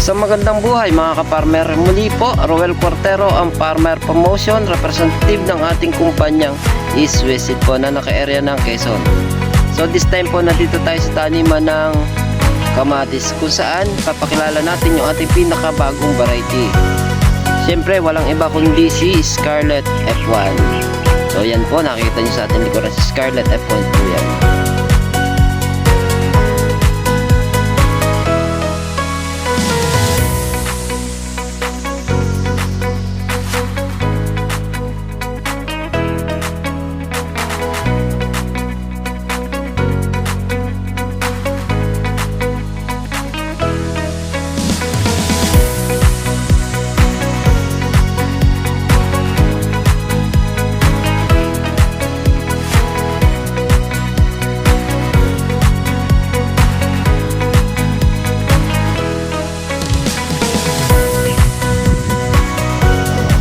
Sa magandang buhay mga ka-farmer, muli po Roel Cuartero, ang Farmer Promotion representative ng ating kumpanyang East West Seed po na naka-area ng Quezon. So this time po nandito tayo sa taniman ng kamatis kung saan papakilala natin yung ating pinakabagong variety. Siyempre walang iba kundi si Scarlet F1. So yan po, nakikita nyo sa ating likuran si Scarlet F1 po yan.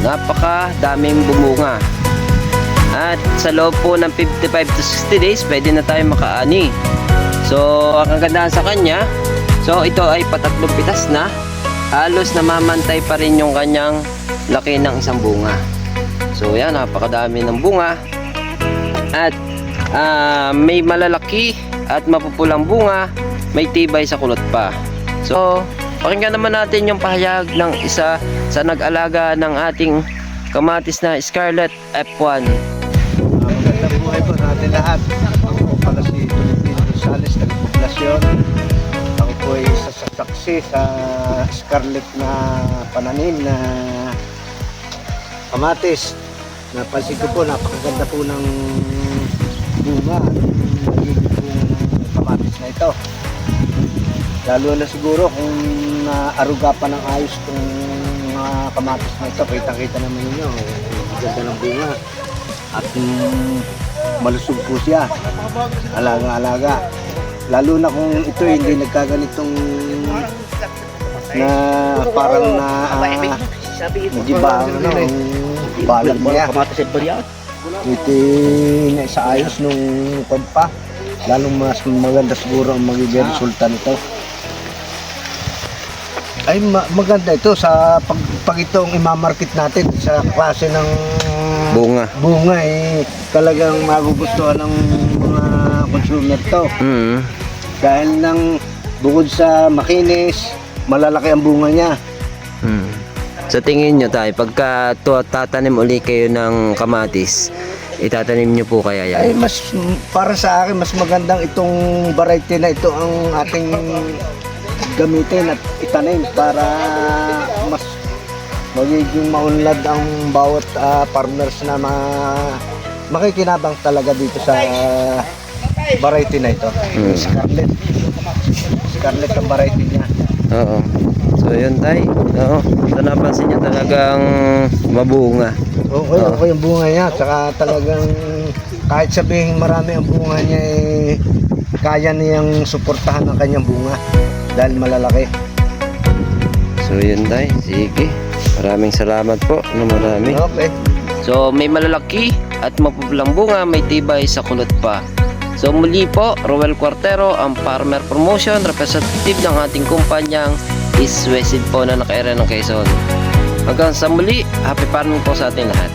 Napaka daming bumunga at sa loob po ng 55 to 60 days pwede na tayo makaani. So ang kagandahan sa kanya, so ito ay patatlong pitas na, halos namamantay pa rin yung kanyang laki ng isang bunga. So yan, napakadami ng bunga at may malalaki at mapupulang bunga, may tibay sa kulot pa. So pakinggan naman natin yung pahayag ng isa sa nag-alaga ng ating kamatis na Scarlet F1. Magandang buhay po sa atin lahat. Ako po pala si Tolentino Rosales ng Poblasyon. Ako po ay sasaksi sa Scarlet na pananim na kamatis. Napansin ko po, napakaganda po ng bunga at magiging pong kamatis na ito. Lalo na siguro kung naaruga pa ng ayos kung mga kamatis na ito, kita-kita naman ninyo, ganda ng bunga at malusog po siya, alaga-alaga. Lalo na kung ito hindi nagkaganitong na parang na jibang balag niya. Ito na sa ayos nung pagpa, lalong mas maganda siguro ang magiging resulta nito. Ay maganda ito sa pag itong imamarket natin sa klase ng bunga talagang magugustuhan ng mga consumer to. Dahil nang bukod sa makinis, malalaki ang bunga niya. Sa tingin nyo tayo, pagka tatanim uli kayo ng kamatis, itatanim nyo po kaya yan? Ay mas para sa akin mas magandang itong variety na ito ang ating gamitin at itanim para mas magiging maunlad ang bawat farmers na makikinabang talaga dito sa variety na ito. Scarlet ang variety niya. Oo. So yun tayo. Oo. So napansin nyo talagang mabunga. Okay yung bunga niya. Saka talagang kahit sabihin marami ang bunga niya kaya niyang suportahan ang kanyang bunga dahil malalaki. So yun tayo. Sige. Maraming salamat po na marami. Okay. So may malalaki at mapupulang bunga, may tibay sa kulot pa. So muli po, Roel Cuartero, ang Farmer Promotion representative ng ating kumpanyang East West Seed po na naka-area ng Quezon. Hanggang sa muli, happy farming po sa ating lahat.